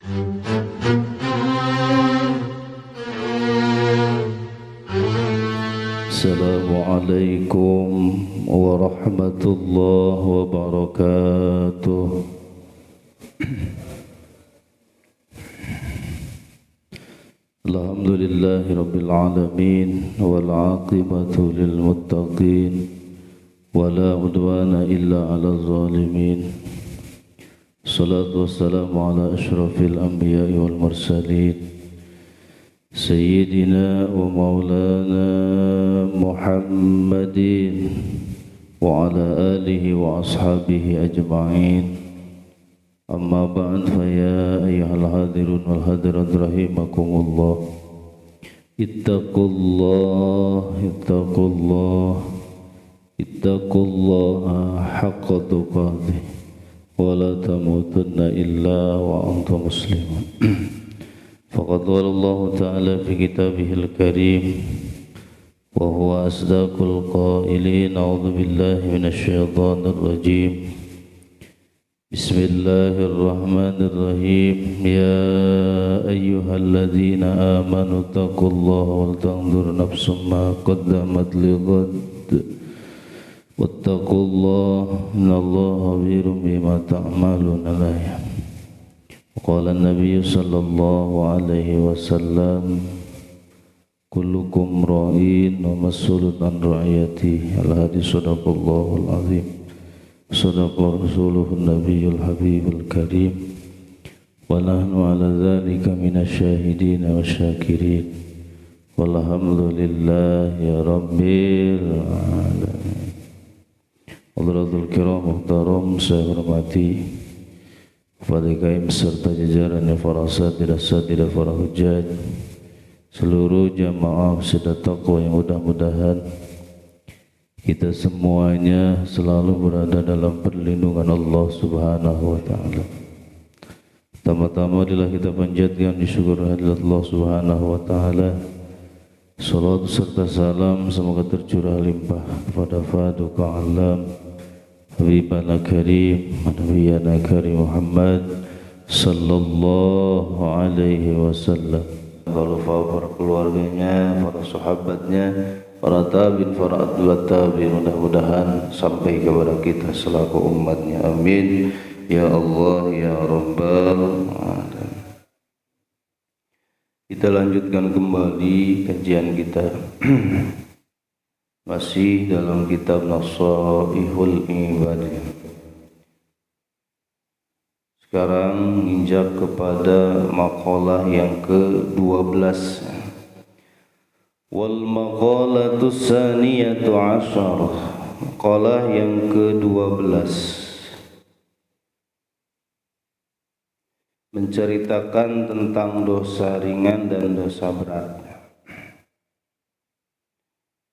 Assalamualaikum warahmatullahi wabarakatuh. Alhamdulillahi rabbil alamin wal aqibatu lil muttaqin wala udwana illa 'alal zalimin. Salatu wassalamu ala asyrafil anbiya'i wal mursalin Sayyidina wa maulana Muhammadin wa ala alihi wa ashabihi ajma'in. Amma ba'd, fa ya ayyuhal hadirun wal hadirat rahimakumullah. Ittaqullaha haqqa tuqatih wa la tamutunna illa wa antum muslimun. Faqad qala Allah Ta'ala fi kitabihil karim wa huwa asdaqul qailin. A'udzu billahi minasy syaithanir rajim. Bismillahirrahmanirrahim. Ya ayyuhalladzina amanu taqullaha wal tanzur nafsum ma qaddamat lighad wattaqullaha innallaha khabirum bima ta'malun. Qala an-nabiy sallallahu alaihi wasallam, kullukum ra'in wa mas'ulun an ra'iyati. Al-hadis sadaqallahul azim, sadaqa rasuluhun nabiyyul habibul karim, wa nahnu ala dhalika minasy syahidin wa syakirin, walhamdulillahi rabbil alamin. Hadratul kiram muhtaram, saya hormati kepada kaum serta jajaran para asatidz para hujjaj, seluruh jamaah sedekah taqwa yang mudah-mudahan kita semuanya selalu berada dalam perlindungan Allah Subhanahu wa taala. Pertama-tama adalah kita panjatkan syukur kehadirat Allah Subhanahu wa taala. Salawat serta salam semoga tercurah limpah kepada Faduka Alam Habibana Karim Nabiyana Karim Muhammad sallallahu alaihi wasallam, para keluarganya, para sahabatnya, para tabi'in, para atba'ut tabi'in, mudah-mudahan sampai kepada kita selaku umatnya. Amin ya Allah ya Rabbal alamin. Kita lanjutkan kembali kajian kita masih dalam kitab Nasaihul Ibadah. Sekarang injak kepada maqalah yang ke-12. Wal maqalatu tsaniyatu asyarah, maqalah yang ke-12 menceritakan tentang dosa ringan dan dosa berat.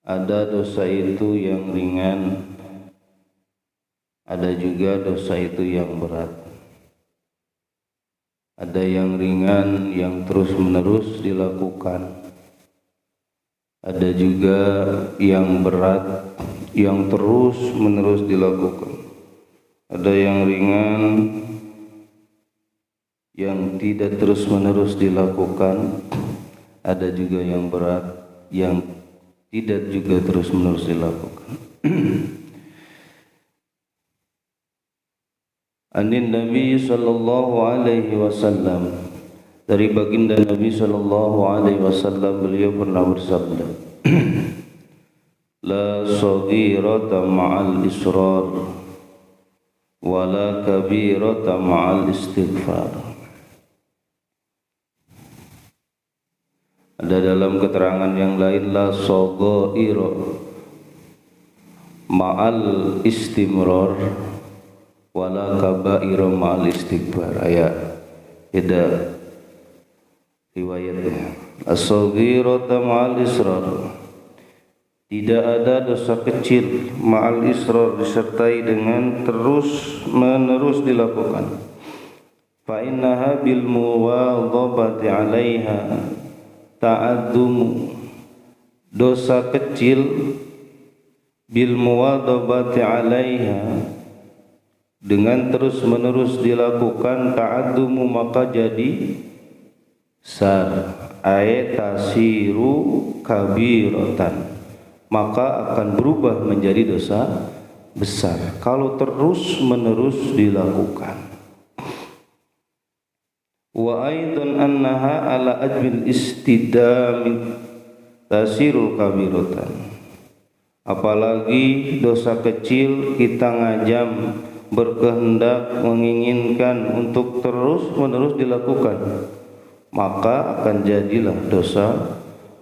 Ada dosa itu yang ringan, ada juga dosa itu yang berat. Ada yang ringan yang terus-menerus dilakukan, ada juga yang berat yang terus-menerus dilakukan. Ada yang ringan yang tidak terus-menerus dilakukan, ada juga yang berat yang tidak juga terus-menerus dilakukan. Anin Nabi sallallahu alaihi wasallam, dari baginda Nabi sallallahu alaihi wasallam, beliau pernah bersabda, la saghirata ma'al israr wa la kabirata ma'al istighfar. Ada dalam keterangan yang lain, la saghaira ma'al istimrar wala kabaira ma'al istighfar. Ayat beda riwayatnya. As-saghirata ma'al israr, tidak ada dosa kecil ma'al israr, disertai dengan terus menerus dilakukan. Fa innaha bil muwadhabati 'alaiha ta'addumu, dosa kecil bil muwadhabati 'alaiha, dengan terus-menerus dilakukan ta'addumu maka jadi besar, ay tasiru kabiratan, maka akan berubah menjadi dosa besar kalau terus-menerus dilakukan. Wa aidan annaha ala ajbil istidami tasirul kabiratan, apalagi dosa kecil kita ngajam berkehendak menginginkan untuk terus-menerus dilakukan, maka akan jadilah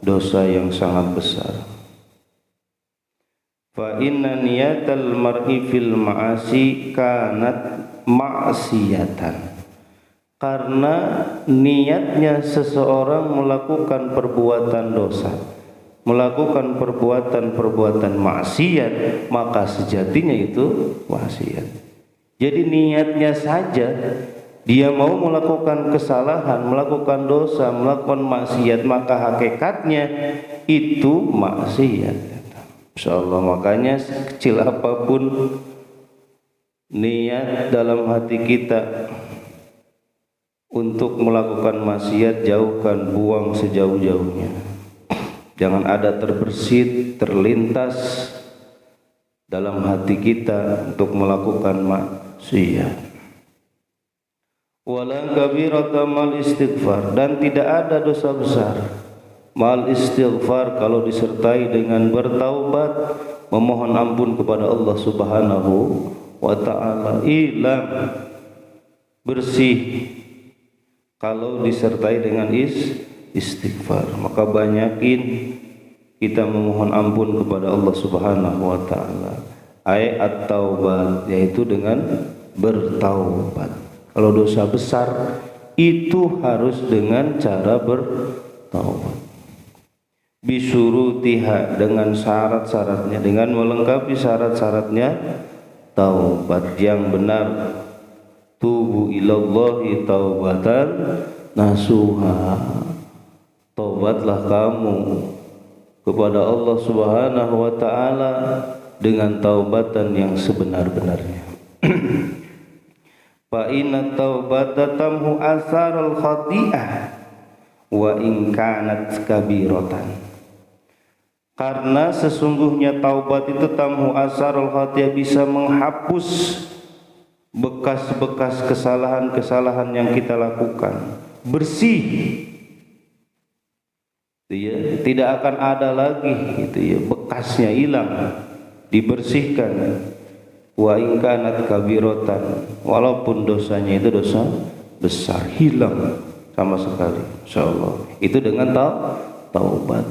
dosa yang sangat besar. Fa inna niyatal mar'i fil ma'asi kanat ma'siyatan, karena niatnya seseorang melakukan perbuatan dosa, melakukan perbuatan maksiat, maka sejatinya itu maksiat. Jadi niatnya saja dia mau melakukan kesalahan, melakukan dosa, melakukan maksiat, maka hakikatnya itu maksiat. Insyaallah, makanya sekecil apapun niat dalam hati kita untuk melakukan maksiat, jauhkan, buang sejauh-jauhnya. Jangan ada terbersit, terlintas dalam hati kita untuk melakukan maksiat. Wala kabirata mal istighfar, dan tidak ada dosa besar mal istighfar kalau disertai dengan bertaubat, memohon ampun kepada Allah Subhanahu wa taala. Ilam, bersih kalau disertai dengan istighfar, maka banyakin kita memohon ampun kepada Allah Subhanahu wa taala. Ay at-taubat, yaitu dengan bertaubat. Kalau dosa besar itu harus dengan cara bertaubat. Bisyurutiha, dengan syarat-syaratnya, dengan melengkapi syarat-syaratnya taubat yang benar. Tubu ilallahi taubatan nasuha, taubatlah kamu kepada Allah Subhanahu wa taala dengan taubatan yang sebenar-benarnya. Fa inna taubata tamhu asaral khati'ah wa in kanat kabiratan, karena sesungguhnya taubat itu tamhu asarul khati'ah, bisa menghapus bekas-bekas kesalahan-kesalahan yang kita lakukan, bersih, ya, tidak akan ada lagi gitu ya, bekasnya hilang, dibersihkan. Wa in kanat kabiratan, walaupun dosanya itu dosa besar, hilang sama sekali, insyaallah. Itu dengan taubat.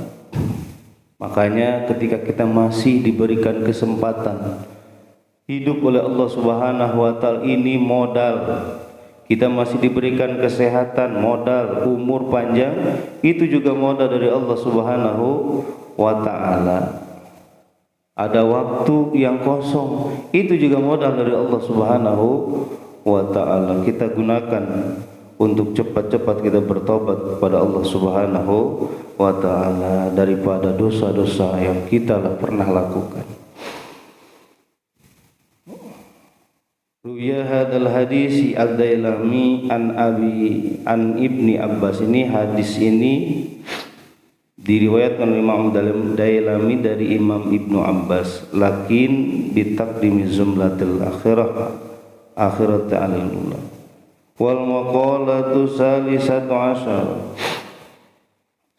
Makanya ketika kita masih diberikan kesempatan hidup oleh Allah Subhanahu wa taala, ini modal. Kita masih diberikan kesehatan, modal, umur panjang, itu juga modal dari Allah Subhanahu wa taala. Ada waktu yang kosong, itu juga modal dari Allah Subhanahu wa taala. Kita gunakan untuk cepat-cepat kita bertobat kepada Allah Subhanahu wa taala daripada dosa-dosa yang kita pernah lakukan. Ruya hadal hadis al-Dailami an Ibni Abbas, ini hadis ini diriwayatkan oleh Imam Dailami dari Imam Ibnu Abbas, lakin bitaqdimi jumlatil akhirat alillah. Wal maqalatu salisatu asyar,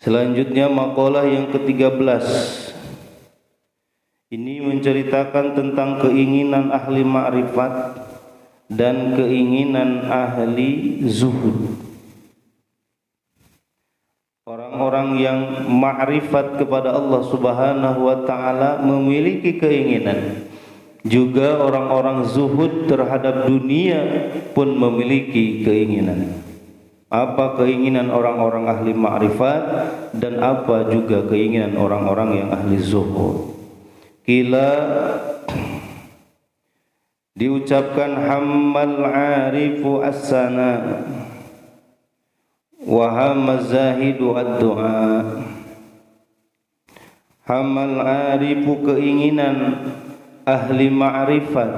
selanjutnya maqalah yang ke-13. Ini menceritakan tentang keinginan ahli ma'rifat dan keinginan ahli zuhud. Orang-orang yang ma'rifat kepada Allah Subhanahu wa taala memiliki keinginan. Juga orang-orang zuhud terhadap dunia pun memiliki keinginan. Apa keinginan orang-orang ahli ma'rifat dan apa juga keinginan orang-orang yang ahli zuhud. Kila diucapkan hammal arifu as-sana wa hamaz zahidu ad-du'a. Hammal arifu, keinginan ahli ma'rifat,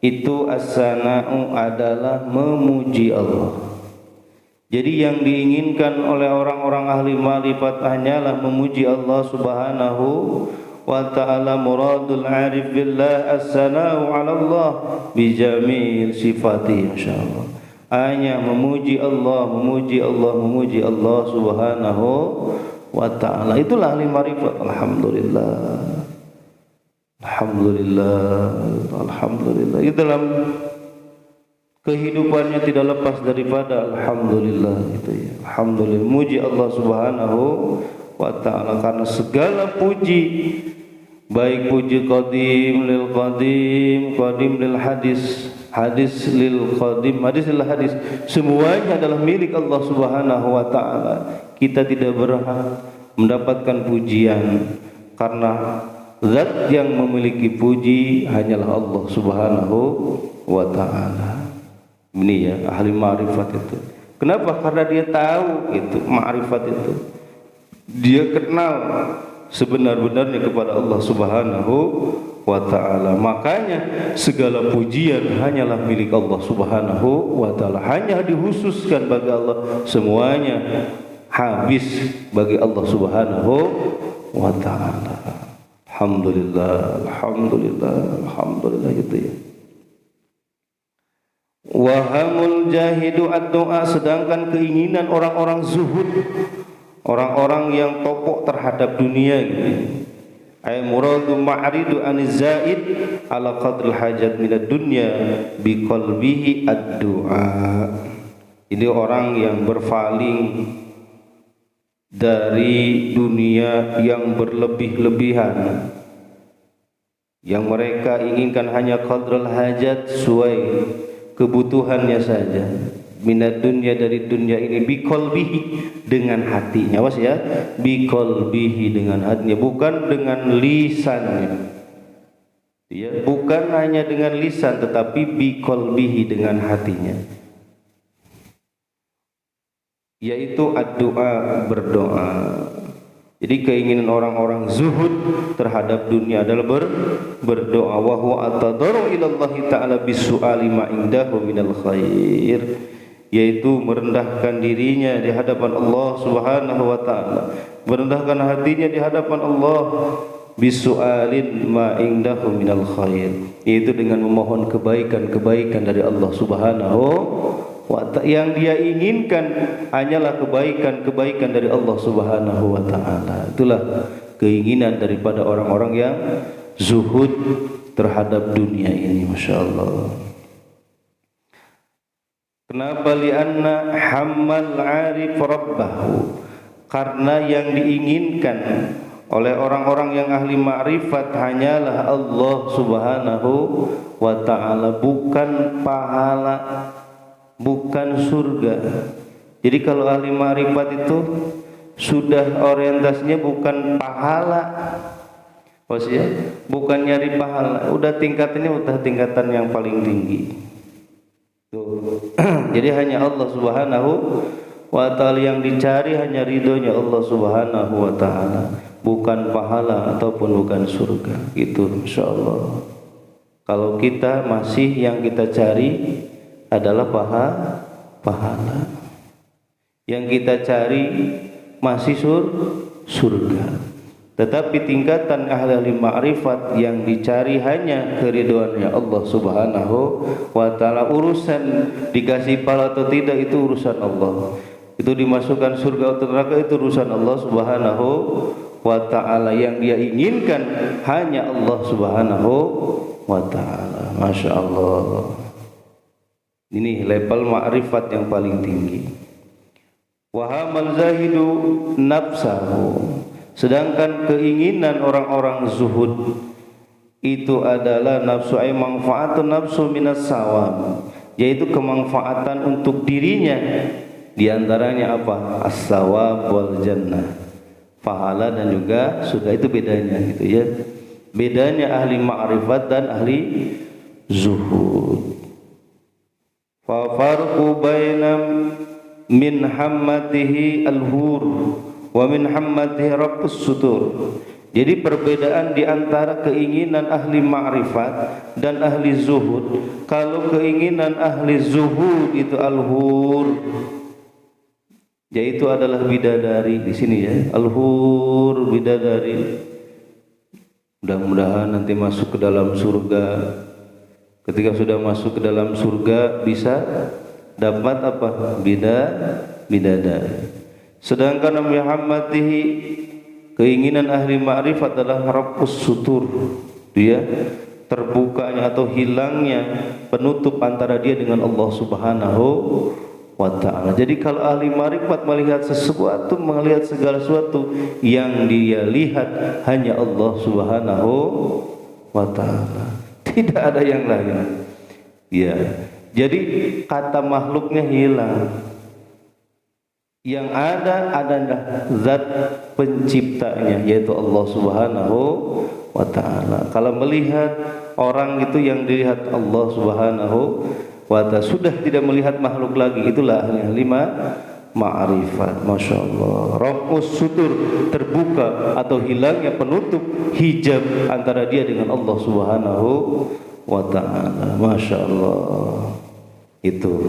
itu as-sana'u adalah memuji Allah. Jadi yang diinginkan oleh orang-orang ahli ma'rifat hanyalah memuji Allah Subhanahu wa ta'ala. Muradul arif billah as-sana'u 'ala Allah bi jamil sifati, masyaallah. Hanya memuji Allah, memuji Allah, memuji Allah Subhanahu wa ta'ala. Itulah ahli ma'rifat. Alhamdulillah. Alhamdulillah. Alhamdulillah. Itu dalam kehidupannya tidak lepas daripada alhamdulillah, itu ya. Alhamdulillah, muji Allah Subhanahu wa ta'ala, karena segala puji, baik puji qadim lil qadim, qadim lil hadis, hadis lil qadim, hadis lil hadis, semuanya adalah milik Allah Subhanahu wa ta'ala. Kita tidak berhak mendapatkan pujian karena zat yang memiliki puji hanyalah Allah Subhanahu wa ta'ala. Ini ya ahli ma'rifat itu. Kenapa? Karena dia tahu itu ma'rifat itu. Dia kenal sebenar-benarnya kepada Allah Subhanahu wa ta'ala. Makanya segala pujian hanyalah milik Allah Subhanahu wa ta'ala. Hanya dikhususkan bagi Allah, semuanya habis bagi Allah Subhanahu wa ta'ala. Alhamdulillah, alhamdulillah, alhamdulillah, gitu ya. Wahamul jahidu ad-du'a, sedangkan keinginan orang-orang zuhud, orang-orang yang topok terhadap dunia gitu. Ay muradu ma'ridu aniz zaid ala qadril hajat minad dunya bi qalbihi ad-du'a. Ini orang yang berpaling dari dunia yang berlebih-lebihan, yang mereka inginkan hanya qadrul hajat, sesuai kebutuhannya saja, minat dunia, dari dunia ini, biqalbihi, dengan hatinya, was ya, biqalbihi, dengan hatinya, bukan dengan lisannya ya, bukan hanya dengan lisan tetapi biqalbihi, dengan hatinya, yaitu ad-du'a, berdoa. Jadi keinginan orang-orang zuhud terhadap dunia adalah berdoa. Wa huwa atadaru ila Allah ta'ala bisu'ali ma indahu minal khair, yaitu merendahkan dirinya di hadapan Allah Subhanahu wa ta'ala, merendahkan hatinya di hadapan Allah, bisu'alin ma indahu minal khair, yaitu dengan memohon kebaikan-kebaikan dari Allah Subhanahu wa ta'ala. Yang dia inginkan hanyalah kebaikan-kebaikan dari Allah Subhanahu wa ta'ala. Itulah keinginan daripada orang-orang yang zuhud terhadap dunia ini, Masya Allah. Kenapa? Lianna hammal arif rabbahu, karena yang diinginkan oleh orang-orang yang ahli ma'rifat hanyalah Allah Subhanahu wa ta'ala, bukan pahala, bukan surga. Jadi kalau ahli ma'rifat itu sudah orientasinya bukan pahala, maksudnya bukan nyari pahala, udah tingkatannya udah tingkatan yang paling tinggi. Tuh. Jadi hanya Allah Subhanahu wa ta'ala yang dicari, hanya ridhonya Allah Subhanahu wa ta'ala, bukan pahala ataupun bukan surga. Gitu, insyaallah. Kalau kita masih yang kita cari adalah pahala, yang kita cari masih surga. Tetapi tingkatan ahli ma'rifat yang dicari hanya keridhoannya Allah Subhanahu wa ta'ala. Urusan dikasih pahala atau tidak itu urusan Allah, itu dimasukkan surga atau neraka itu urusan Allah Subhanahu wa ta'ala. Yang dia inginkan hanya Allah Subhanahu wa ta'ala. Masya Allah. Ini level ma'rifat yang paling tinggi. Wa hamal zahidu nafsahu, sedangkan keinginan orang-orang zuhud itu adalah nafsu, ay manfaatun nafsu minas sawab, yaitu kemanfaatan untuk dirinya. Di antaranya apa? As-sawab wal jannah, pahala dan juga surga. Itu bedanya gitu ya. Bedanya ahli ma'rifat dan ahli zuhud. Fa farqu bainam min hammatihi al-hur wa min hammatihi rabbus sutur. Jadi perbedaan di antara keinginan ahli ma'rifat dan ahli zuhud. Kalau keinginan ahli zuhud itu al-hur, yaitu adalah bidadari di sini ya, al-hur, bidadari. Mudah-mudahan nanti masuk ke dalam surga. Ketika sudah masuk ke dalam surga bisa dapat apa? Bidadari. Sedangkan Muhammadihi, keinginan ahli ma'rifat adalah rabbus sutur, dia terbukanya atau hilangnya penutup antara dia dengan Allah Subhanahu wa ta'ala. Jadi kalau ahli ma'rifat melihat sesuatu, melihat segala sesuatu, yang dia lihat hanya Allah Subhanahu wa ta'ala, tidak ada yang lain. Ya, jadi kata makhluknya hilang. Yang ada adalah zat penciptanya, yaitu Allah Subhanahu wa ta'ala. Kalau melihat orang itu yang dilihat Allah Subhanahu wa ta'ala, sudah tidak melihat makhluk lagi, itulah ahli ma'rifat. Masya Allah. Rabbus sutur, terbuka atau hilangnya penutup hijab antara dia dengan Allah Subhanahu wa ta'ala. Masya Allah. Itu.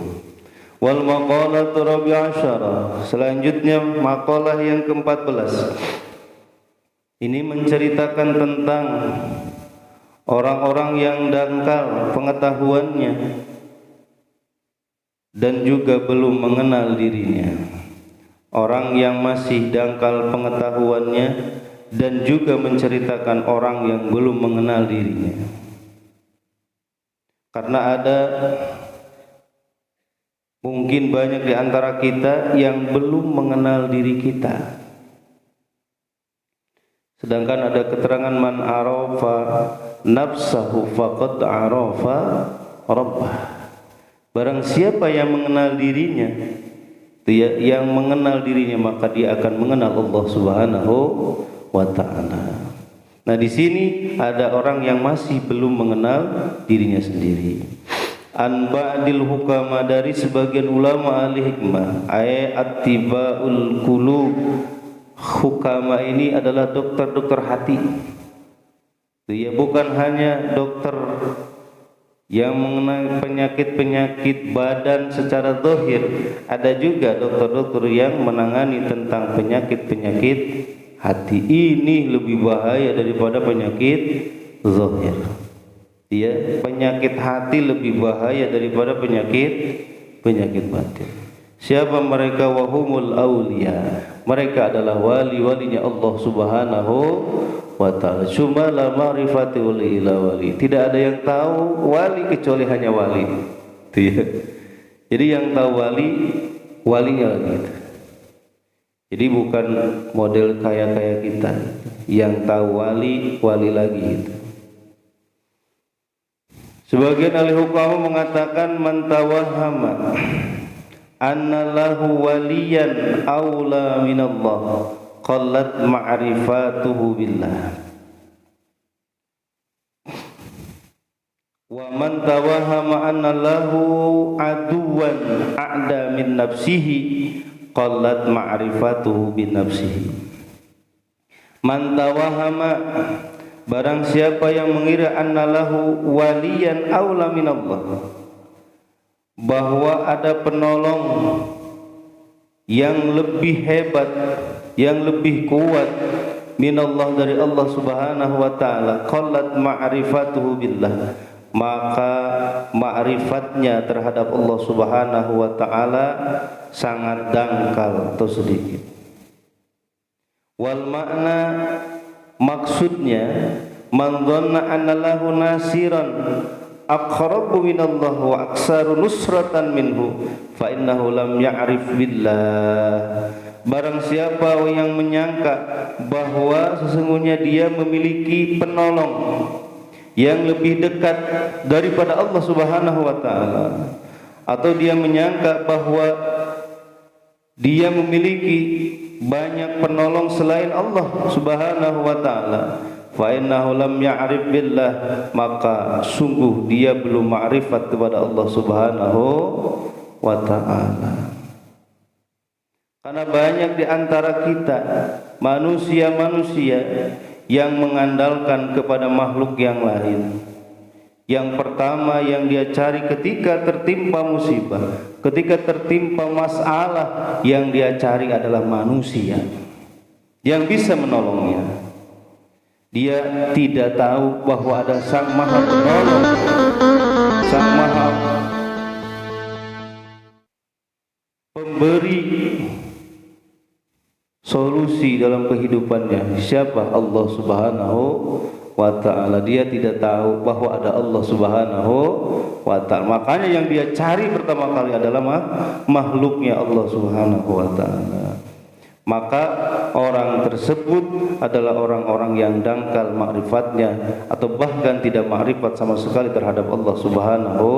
Wal maqalatu rabi'asyara, selanjutnya maqalah yang ke-14. Ini menceritakan tentang orang-orang yang dangkal pengetahuannya dan juga belum mengenal dirinya. Orang yang masih dangkal pengetahuannya dan juga menceritakan orang yang belum mengenal dirinya. Karena ada mungkin banyak di antara kita yang belum mengenal diri kita. Sedangkan ada keterangan man arafa nafsahu faqad arafa rabbah. Barang siapa yang mengenal dirinya, yang mengenal dirinya, maka dia akan mengenal Allah Subhanahu wa ta'ala. Nah, di sini ada orang yang masih belum mengenal dirinya sendiri. An ba'dil hukama, dari sebagian ulama ahli hikmah, attibaul qulub. Hukama ini adalah dokter-dokter hati. Dia bukan hanya dokter yang mengenai penyakit-penyakit badan secara zahir, ada juga dokter-dokter yang menangani tentang penyakit-penyakit hati. Ini lebih bahaya daripada penyakit zahir. Ya, penyakit hati lebih bahaya daripada penyakit batin. Siapa mereka? Wahumul auliya, mereka adalah wali-walinya Allah Subhanahu wa ta'ala. Cuma la ma'rifati wali ila wali, tidak ada yang tahu wali kecuali hanya wali. Jadi yang tahu walinya lagi. Jadi bukan model kaya-kaya kita, yang tahu wali lagi itu. Sebagian ahli hukum mengatakan man tawahhama anna lahu waliyan aula minallah qallat ma'rifatuhu billah, wa man tawahhama anna lahu aduwan a'da min nafsihi qallat ma'rifatuhu bin nafsihi. Man tawahhama, barang siapa yang mengira annalahu waliyan aula minallah, bahwa ada penolong yang lebih hebat, yang lebih kuat minallah, dari Allah Subhanahu wa ta'ala, qallat ma'rifatuhu billah, maka ma'rifatnya terhadap Allah Subhanahu wa ta'ala sangat dangkal atau sedikit. Wal makna, maksudnya, man dhanna anna lahu nasiran aqrabu minallah wa aksaru nusratan minhu fa innahu lam ya'rif billah. Barang siapa yang menyangka bahwa sesungguhnya dia memiliki penolong yang lebih dekat daripada Allah Subhanahu wa ta'ala, atau dia menyangka bahwa dia memiliki banyak penolong selain Allah Subhanahu wa ta'ala, fa innahu lam ya'rif billah, maka sungguh dia belum ma'rifat kepada Allah Subhanahu wa ta'ala. Karena banyak di antara kita manusia-manusia yang mengandalkan kepada makhluk yang lain. Yang pertama yang dia cari ketika tertimpa musibah, ketika tertimpa masalah, yang dia cari adalah manusia yang bisa menolongnya. Dia tidak tahu bahwa ada Sang Maha Penolong, Sang Maha Pemberi solusi dalam kehidupannya. Siapa? Allah Subhanahu wa ta'ala. Dia tidak tahu bahwa ada Allah Subhanahu wa ta'ala. Makanya yang dia cari pertama kali adalah makhluknya Allah Subhanahu wa ta'ala. Maka orang tersebut adalah orang-orang yang dangkal makrifatnya, atau bahkan tidak makrifat sama sekali terhadap Allah Subhanahu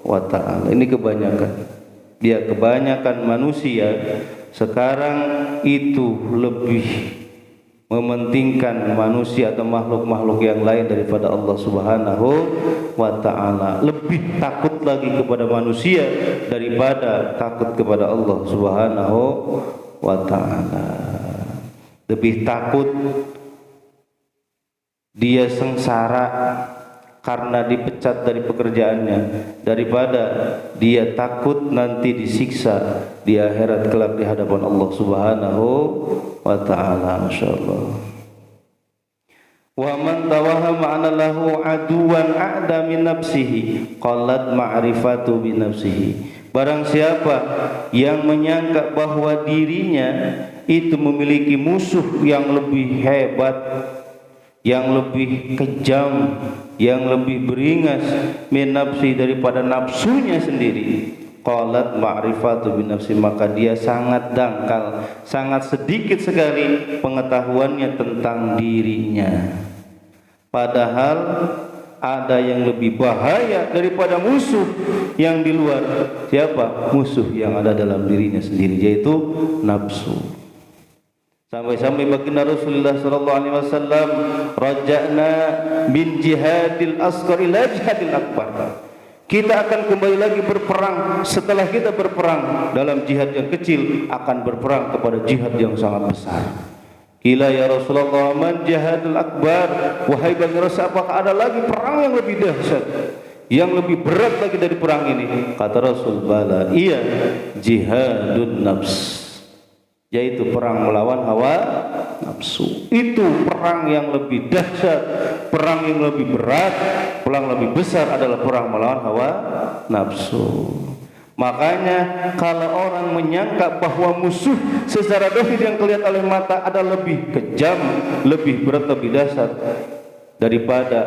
wa ta'ala. Ini kebanyakan. Dia kebanyakan manusia sekarang itu lebih mementingkan manusia atau makhluk-makhluk yang lain daripada Allah Subhanahu wa ta'ala. Lebih takut lagi kepada manusia daripada takut kepada Allah Subhanahu wa ta'ala. Lebih takut dia sengsara karena dipecat dari pekerjaannya daripada dia takut nanti disiksa di akhirat kelak di hadapan Allah Subhanahu wa ta'ala. Masyaallah. Wa man tawahama anna lahu aduwan a'da min nafsihi qalat ma'rifatu bi nafsihi. Barang siapa yang menyangka bahwa dirinya itu memiliki musuh yang lebih hebat, yang lebih kejam, yang lebih beringas min nafsi daripada nafsunya sendiri, qalat ma'rifatu bin nafsi, maka dia sangat dangkal, sangat sedikit sekali pengetahuannya tentang dirinya. Padahal ada yang lebih bahaya daripada musuh yang di luar. Siapa? Musuh yang ada dalam dirinya sendiri, yaitu nafsu. Sampai-sampai baginda Rasulullah sallallahu alaihi wasallam, raja'na min jihadil asghar ila jihadil akbar. Kita akan kembali lagi berperang. Setelah kita berperang dalam jihad yang kecil, akan berperang kepada jihad yang sangat besar. Qila ya Rasulullah, man jihadul akbar? Wahai baginda Rasul, apakah ada lagi perang yang lebih dahsyat, yang lebih berat lagi dari perang ini? Kata Rasul, bala, iya, jihadun nafs, yaitu perang melawan hawa nafsu. Itu perang yang lebih dahsyat, perang yang lebih berat, perang lebih besar adalah perang melawan hawa nafsu. Makanya kalau orang menyangka bahwa musuh secara dohir yang kelihatan oleh mata ada lebih kejam, lebih berat, lebih dahsyat daripada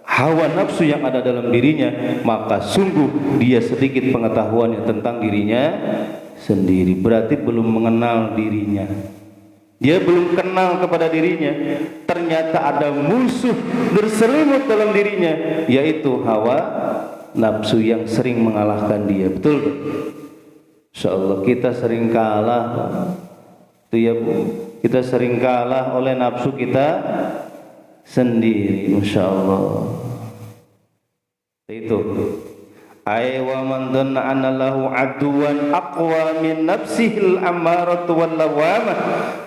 hawa nafsu yang ada dalam dirinya, maka sungguh dia sedikit pengetahuannya tentang dirinya sendiri. Berarti belum mengenal dirinya. Dia belum kenal kepada dirinya. Ternyata ada musuh berselimut dalam dirinya, yaitu hawa nafsu yang sering mengalahkan dia. Betul? Insyaallah kita sering kalah. Itu ya Bu. Kita sering kalah oleh nafsu kita sendiri. Insyaallah. Itu. Ay wa man dhanna anna lahu aduwan aqwa min nafsihil ammaratu wal lawamah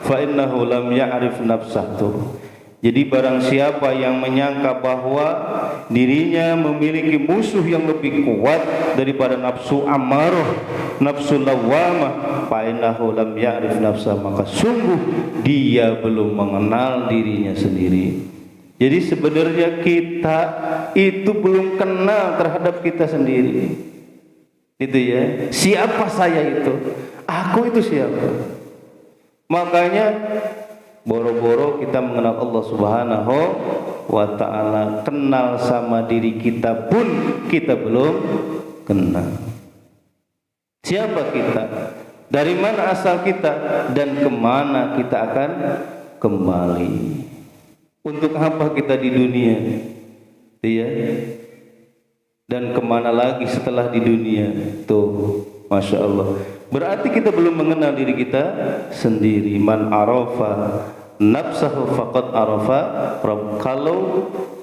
fa innahu lam ya'rif nafsahu. Jadi barang siapa yang menyangka bahwa dirinya memiliki musuh yang lebih kuat daripada nafsu ammarah, nafsu lawamah, fa innahu lam ya'rif nafsahu, maka sungguh dia belum mengenal dirinya sendiri. Jadi sebenarnya kita itu belum kenal terhadap kita sendiri. Itu ya. Siapa saya itu? Aku itu siapa? Makanya boro-boro kita mengenal Allah Subhanahu wa ta'ala. Kenal sama diri kita pun kita belum kenal. Siapa kita? Dari mana asal kita? Dan kemana kita akan kembali? Untuk apa kita di dunia? Iya. Dan kemana lagi setelah di dunia? Tuh, Masya Allah. Berarti kita belum mengenal diri kita sendiri. Man arafa nafsahu faqad arafa Rabb. Kalau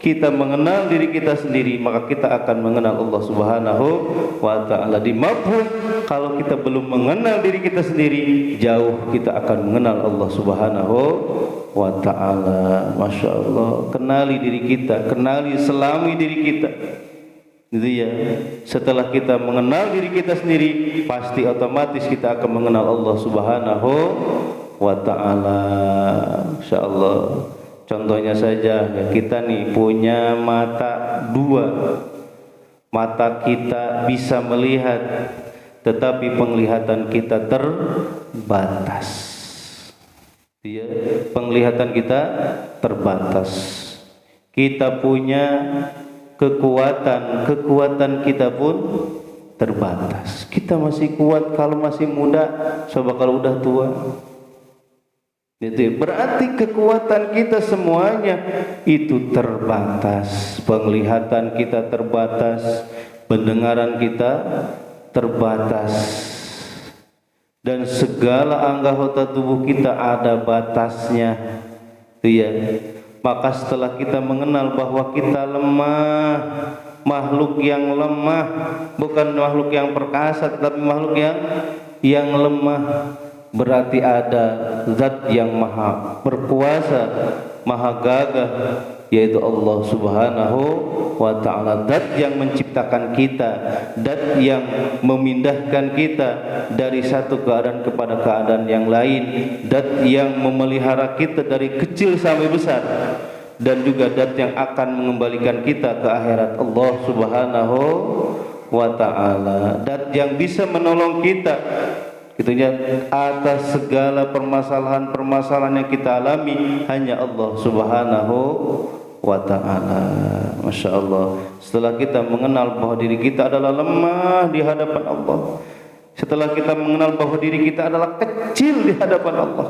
kita mengenal diri kita sendiri, maka kita akan mengenal Allah Subhanahu wa ta'ala. Di mafhum, kalau kita belum mengenal diri kita sendiri, jauh kita akan mengenal Allah Subhanahu wa ta'ala. Masya Allah, kenali diri kita, kenali selami diri kita, gitu ya. Setelah kita mengenal diri kita sendiri, pasti otomatis kita akan mengenal Allah Subhanahu wa ta'ala. Masya Allah. Contohnya saja, kita nih punya mata dua, mata kita bisa melihat, tetapi penglihatan kita terbatas. Ya, penglihatan kita terbatas. Kita punya kekuatan kita pun terbatas. Kita masih kuat kalau masih muda, coba kalau udah tua. Itu berarti kekuatan kita semuanya itu terbatas. Penglihatan kita terbatas, pendengaran kita terbatas, dan segala anggota tubuh kita ada batasnya. Ya. Maka setelah kita mengenal bahwa kita lemah, makhluk yang lemah, bukan makhluk yang perkasa, tetapi makhluk yang lemah, berarti ada zat yang maha berkuasa, maha gagah, yaitu Allah Subhanahu wa ta'ala. Zat yang menciptakan kita, zat yang memindahkan kita dari satu keadaan kepada keadaan yang lain, zat yang memelihara kita dari kecil sampai besar, dan juga zat yang akan mengembalikan kita ke akhirat. Allah Subhanahu wa ta'ala, zat yang bisa menolong kita itunya atas segala permasalahan yang kita alami, hanya Allah Subhanahu wa ta'ala. Masya Allah. Setelah kita mengenal bahwa diri kita adalah lemah di hadapan Allah, setelah kita mengenal bahwa diri kita adalah kecil di hadapan Allah,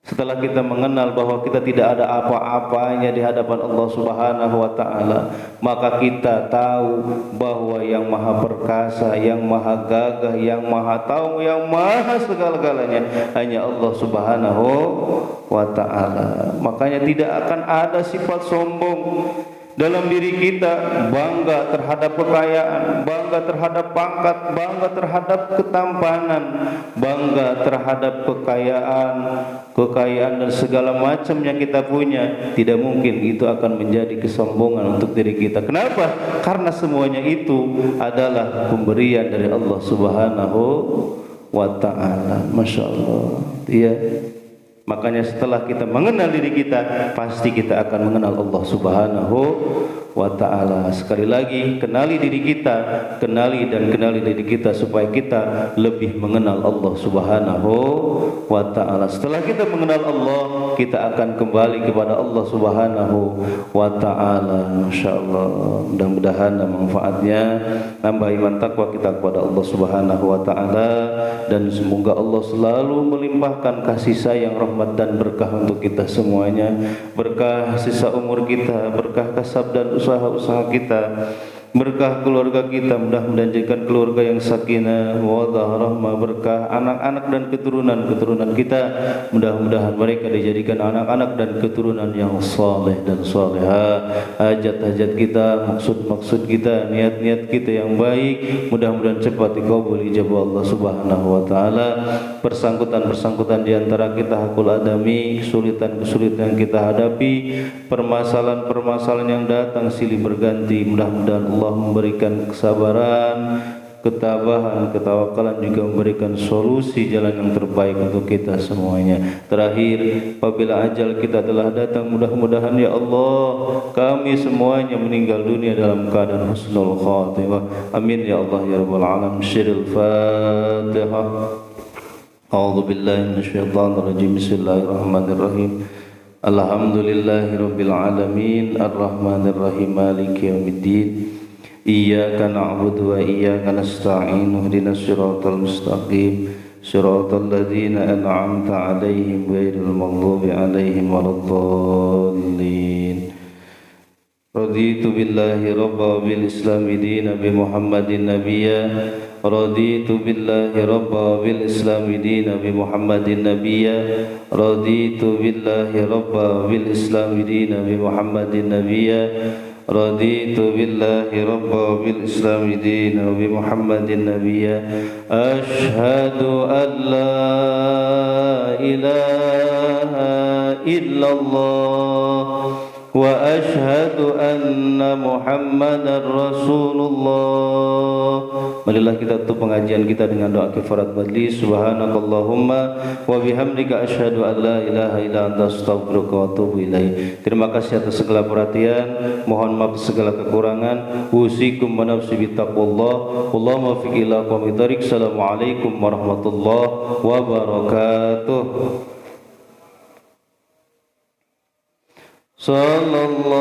setelah kita mengenal bahwa kita tidak ada apa-apanya di hadapan Allah Subhanahu wa ta'ala, maka kita tahu bahwa yang maha perkasa, yang maha gagah, yang maha tahu, yang maha segala-galanya hanya Allah Subhanahu wa ta'ala. Makanya tidak akan ada sifat sombong dalam diri kita, bangga terhadap kekayaan, bangga terhadap pangkat, bangga terhadap ketampanan, bangga terhadap kekayaan dan segala macam yang kita punya. Tidak mungkin itu akan menjadi kesombongan untuk diri kita. Kenapa? Karena semuanya itu adalah pemberian dari Allah Subhanahu wa ta'ala. Masya Allah. Ya. Makanya setelah kita mengenal diri kita, pasti kita akan mengenal Allah Subhanahu wa ta'ala. Sekali lagi, kenali diri kita, kenali diri kita supaya kita lebih mengenal Allah Subhanahu wa ta'ala. Setelah kita mengenal Allah, kita akan kembali kepada Allah Subhanahu wa ta'ala. Masya Allah. Mudah-mudahan manfaatnya nambah iman takwa kita kepada Allah Subhanahu wa ta'ala, dan semoga Allah selalu melimpahkan kasih sayang, rahmat dan berkah untuk kita semuanya. Berkah sisa umur kita, berkah kasab dan usaha-usaha kita, berkah keluarga kita, mudah-mudahan jadikan keluarga yang sakinah, mawaddah, rahmah, berkah anak-anak dan keturunan kita, mudah-mudahan mereka dijadikan anak-anak dan keturunan yang saleh dan salehah. Hajat-hajat kita, maksud-maksud kita, niat-niat kita yang baik, mudah-mudahan cepat dikabul ijabah Allah Subhanahu wa ta'ala. Persangkutan di antara kita, hakul adami, kesulitan-kesulitan yang kita hadapi, permasalahan-permasalahan yang datang silih berganti, mudah-mudahan Allah memberikan kesabaran, ketabahan, ketawakalan, juga memberikan solusi jalan yang terbaik untuk kita semuanya. Terakhir, apabila ajal kita telah datang, mudah-mudahan ya Allah kami semuanya meninggal dunia dalam keadaan husnul khatimah. Amin ya Allah ya rabbal alamin. Syiril Fatihah. A'udzu billahi minasyaitonir rajim. Bismillahirrahmanirrahim. Alhamdulillahirabbil alamin, arrahmanir rahim, maliki yaumiddin. Iyyaka na'budu wa iyyaka nasta'in. Ihdinas siratal mustaqim, siratal ladzina an'amta 'alaihim ghairil maghdubi 'alaihim waladdallin. Raditu billahi rabba bil islami dina bi Muhammadin nabiyya. Raditu billahi rabba bil islami dina bi Muhammadin nabiyya. Raditu billahi rabba bil islami dina bi Muhammadin nabiyya. raditu billahi rabba bil islam dina wa bi muhammadin nabiyya asyhadu an la ilaha illallah wa asyhadu anna muhammadar rasulullah. Marilah kita tutup pengajian kita dengan doa kifarat majlis. Subhanakallahumma wa bihamdika asyhadu an la ilaha illa anta astaghfiruka wa atubu ilaik. Terima kasih atas segala perhatian, mohon maaf segala kekurangan. Usikum wa nafsi bittaqwallah. Wallahu muwaffiq ila aqwamit thoriq. Assalamualaikum warahmatullahi wabarakatuh. Sallallahu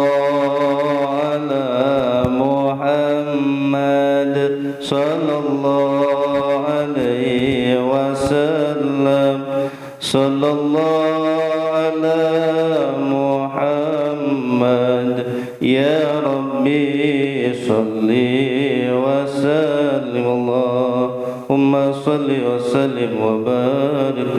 ala Muhammad sallallahu alaihi wasallam. Sallallahu ala Muhammad ya Rabbi salli wa sallim. Allahumma salli wa sallim wa barik